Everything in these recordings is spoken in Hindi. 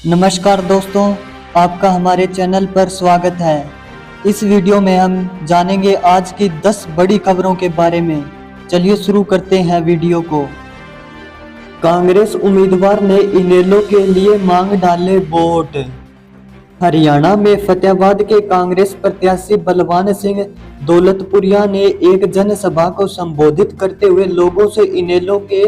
नमस्कार दोस्तों, आपका हमारे चैनल पर स्वागत है। इस वीडियो में हम जानेंगे आज की 10 बड़ी खबरों के बारे में। चलिए शुरू करते हैं वीडियो को। कांग्रेस उम्मीदवार ने इनेलो के लिए मांग डाले वोट। हरियाणा में फतेहाबाद के कांग्रेस प्रत्याशी बलवान सिंह दौलतपुरिया ने एक जनसभा को संबोधित करते हुए लोगों से इनेलो के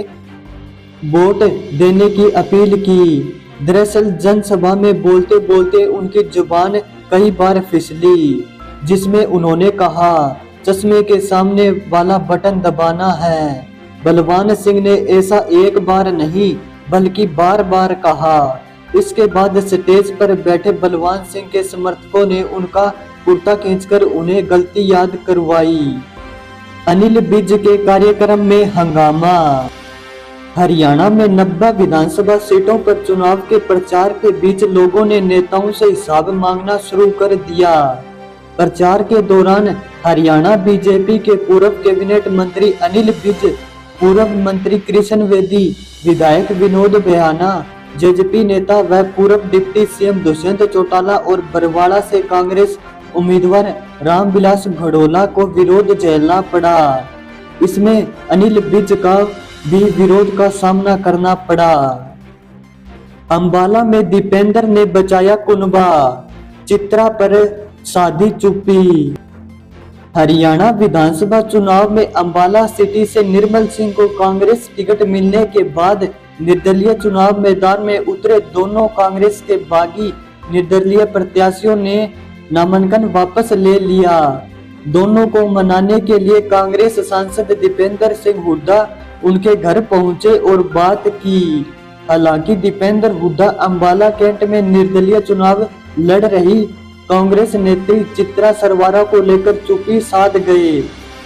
वोट देने की अपील की। दरअसल जनसभा में बोलते बोलते उनकी जुबान कई बार फिसली, जिसमें उन्होंने कहा, चश्मे के सामने वाला बटन दबाना है। बलवान सिंह ने ऐसा एक बार नहीं बल्कि बार बार कहा। इसके बाद स्टेज पर बैठे बलवान सिंह के समर्थकों ने उनका कुर्ता खींचकर उन्हें गलती याद करवाई। अनिल विज के कार्यक्रम में हंगामा। हरियाणा में 90 विधानसभा सीटों पर चुनाव के प्रचार के बीच लोगों ने नेताओं से हिसाब मांगना शुरू कर दिया। प्रचार के दौरान हरियाणा बीजेपी के पूर्व कैबिनेट मंत्री अनिल विज, पूर्व मंत्री कृष्ण बेदी, विधायक विनोद बेहाना, जेजेपी नेता व पूर्व डिप्टी सीएम दुष्यंत चौटाला और बरवाड़ा से कांग्रेस उम्मीदवार रामविलास भड़ोला को विरोध झेलना पड़ा। इसमें अनिल विज का भी विरोध का सामना करना पड़ा। अंबाला में दीपेंद्र ने बचाया कुनबा, चित्रा पर साधी चुप्पी। हरियाणा विधानसभा चुनाव में अंबाला सिटी से निर्मल सिंह को कांग्रेस टिकट मिलने के बाद निर्दलीय चुनाव मैदान में उतरे दोनों कांग्रेस के बागी निर्दलीय प्रत्याशियों ने नामांकन वापस ले लिया। दोनों को मनाने के लिए कांग्रेस सांसद दीपेंद्र सिंह हुड्डा उनके घर पहुंचे और बात की। हालांकि दीपेंद्र हुड्डा अंबाला कैंट में निर्दलीय चुनाव लड़ रही कांग्रेस नेत्री चित्रा सरवारा को लेकर चुप्पी साध गए।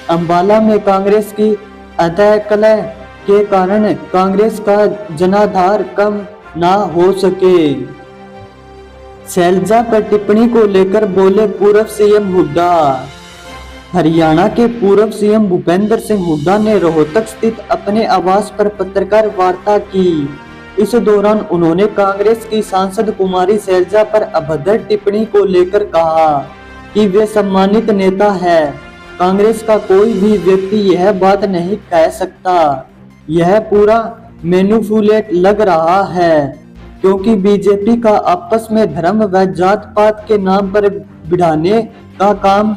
अंबाला में कांग्रेस की अतकलह के कारण कांग्रेस का जनाधार कम ना हो सके। शैलजा पर टिप्पणी को लेकर बोले पूर्व सीएम हुड्डा। हरियाणा के पूर्व सीएम भूपेंद्र सिंह हुड्डा ने रोहतक स्थित अपने आवास पर पत्रकार वार्ता की। इस दौरान उन्होंने कांग्रेस की सांसद कुमारी शैलजा पर अभद्र टिप्पणी को लेकर कहा कि वे सम्मानित नेता है। कांग्रेस का कोई भी व्यक्ति यह बात नहीं कह सकता। यह पूरा मैनिपुलेट लग रहा है, क्योंकि बीजेपी का आपस में धर्म व जात पात के नाम पर भिड़ाने का काम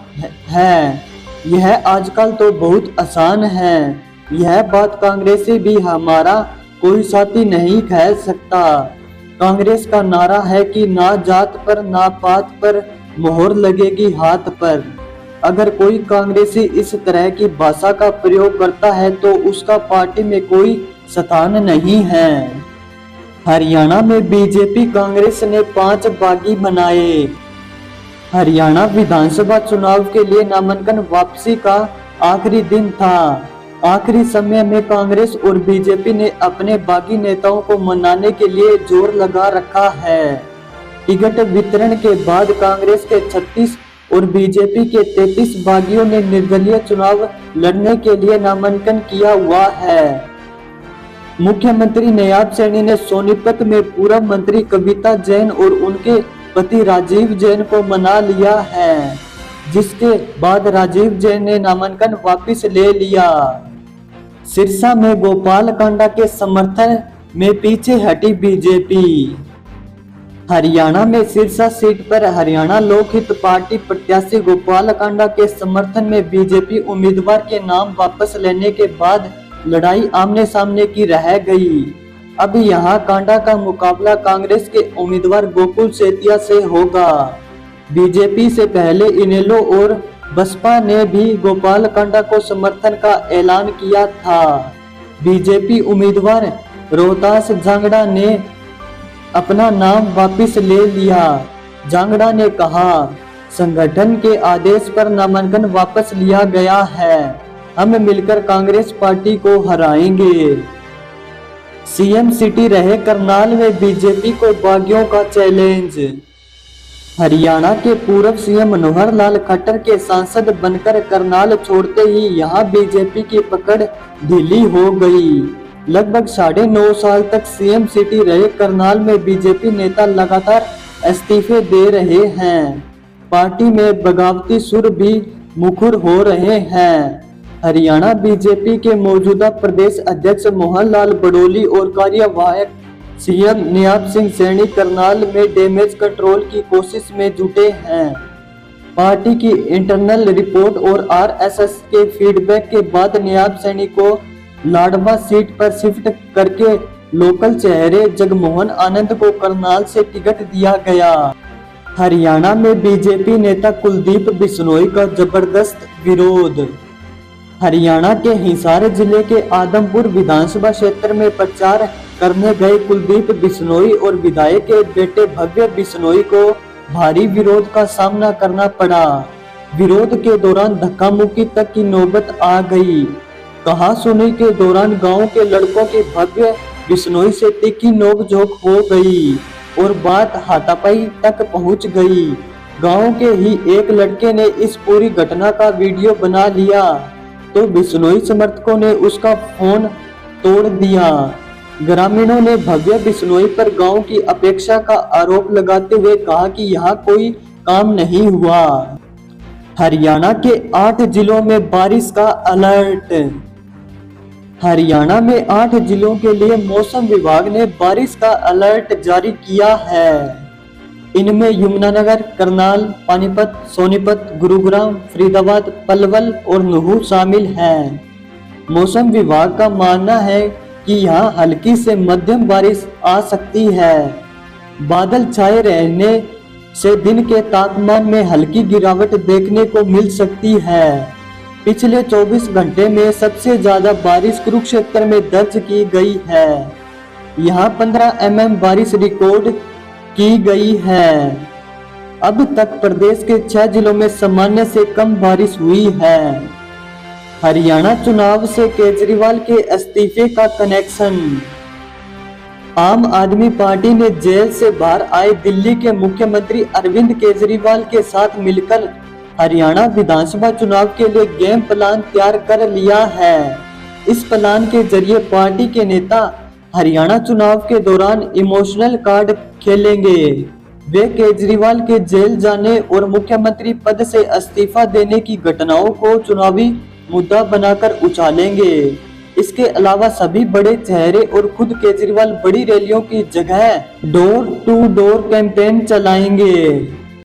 है। यह आजकल तो बहुत आसान है। यह बात कांग्रेसी भी हमारा कोई साथी नहीं कह सकता। कांग्रेस का नारा है कि ना जात पर ना पात पर मोहर लगेगी हाथ पर। अगर कोई कांग्रेसी इस तरह की भाषा का प्रयोग करता है तो उसका पार्टी में कोई स्थान नहीं है। हरियाणा में बीजेपी कांग्रेस ने 5 बागी बनाए। हरियाणा विधानसभा चुनाव के लिए नामांकन वापसी का आखिरी दिन था। आखिरी समय में कांग्रेस और बीजेपी ने अपने बागी नेताओं को मनाने के लिए जोर लगा रखा है। टिकट वितरण के बाद कांग्रेस के 36 और बीजेपी के 33 बागियों ने निर्दलीय चुनाव लड़ने के लिए नामांकन किया हुआ है। मुख्यमंत्री नायब सैनी ने सोनीपत में पूर्व मंत्री कविता जैन और उनके पति राजीव जैन को मना लिया है, जिसके बाद राजीव जैन ने नामांकन वापस ले लिया। सिरसा में गोपाल कांडा के समर्थन में पीछे हटी बीजेपी। हरियाणा में सिरसा सीट पर हरियाणा लोकहित पार्टी प्रत्याशी गोपाल कांडा के समर्थन में बीजेपी उम्मीदवार के नाम वापस लेने के बाद लड़ाई आमने सामने की रह गई। अब यहां कांडा का मुकाबला कांग्रेस के उम्मीदवार गोकुल सेतिया से होगा। बीजेपी से पहले इनेलो और बसपा ने भी गोपाल कांडा को समर्थन का ऐलान किया था। बीजेपी उम्मीदवार रोहतास झांगड़ा ने अपना नाम वापस ले लिया। झांगड़ा ने कहा, संगठन के आदेश पर नामांकन वापस लिया गया है। हम मिलकर कांग्रेस पार्टी को हराएंगे। सीएम सिटी रहे करनाल में बीजेपी को बागियों का चैलेंज। हरियाणा के पूर्व सीएम मनोहर लाल खट्टर के सांसद बनकर करनाल छोड़ते ही यहां बीजेपी की पकड़ ढीली हो गई। लगभग 9.5 साल तक सीएम सिटी रहे करनाल में बीजेपी नेता लगातार इस्तीफे दे रहे हैं। पार्टी में बगावती सुर भी मुखर हो रहे हैं। हरियाणा बीजेपी के मौजूदा प्रदेश अध्यक्ष मोहन लाल बडोली और कार्यवाहक सीएम नियाब सिंह सैनी करनाल में डैमेज कंट्रोल की कोशिश में जुटे हैं। पार्टी की इंटरनल रिपोर्ट और आरएसएस के फीडबैक के बाद नियाब सैनी को लाडवा सीट पर शिफ्ट करके लोकल चेहरे जगमोहन आनंद को करनाल से टिकट दिया गया। हरियाणा में बीजेपी नेता कुलदीप बिश्नोई का जबरदस्त विरोध। हरियाणा के हिसार जिले के आदमपुर विधानसभा क्षेत्र में प्रचार करने गए कुलदीप बिश्नोई और विधायक के बेटे भव्य बिश्नोई को भारी विरोध का सामना करना पड़ा। विरोध के दौरान धक्का मुक्की तक की नौबत आ गई। कहासुनी के दौरान गांव के लड़कों की भव्य बिश्नोई से तीखी नोकझोंक हो गई और बात हाथापाई तक पहुंच गई। गांव के ही एक लड़के ने इस पूरी घटना का वीडियो बना लिया तो बिश्नोई समर्थकों ने उसका फोन तोड़ दिया। ग्रामीणों ने भव्य बिश्नोई पर गांव की अपेक्षा का आरोप लगाते हुए कहा कि यहाँ कोई काम नहीं हुआ। हरियाणा के 8 जिलों में बारिश का अलर्ट। हरियाणा में 8 जिलों के लिए मौसम विभाग ने बारिश का अलर्ट जारी किया है। इनमें यमुनानगर, करनाल, पानीपत, सोनीपत, गुरुग्राम, फरीदाबाद, पलवल और नुहू शामिल हैं। मौसम विभाग का मानना है कि यहाँ हल्की से मध्यम बारिश आ सकती है। बादल छाए रहने से दिन के तापमान में हल्की गिरावट देखने को मिल सकती है। पिछले 24 घंटे में सबसे ज्यादा बारिश कुरुक्षेत्र में दर्ज की गई है। यहाँ 15 mm बारिश रिकॉर्ड की गई है। अब तक प्रदेश के 6 जिलों में सामान्य से कम बारिश हुई है। हरियाणा चुनाव से केजरीवाल के इस्तीफे का कनेक्शन। आम आदमी पार्टी ने जेल से बाहर आए दिल्ली के मुख्यमंत्री अरविंद केजरीवाल के साथ मिलकर हरियाणा विधानसभा चुनाव के लिए गेम प्लान तैयार कर लिया है। इस प्लान के जरिए पार्टी के नेता हरियाणा चुनाव के दौरान इमोशनल कार्ड खेलेंगे। वे केजरीवाल के जेल जाने और मुख्यमंत्री पद से इस्तीफा देने की घटनाओं को चुनावी मुद्दा बनाकर उछालेंगे। इसके अलावा सभी बड़े चेहरे और खुद केजरीवाल बड़ी रैलियों की जगह डोर टू डोर कैंपेन चलाएंगे।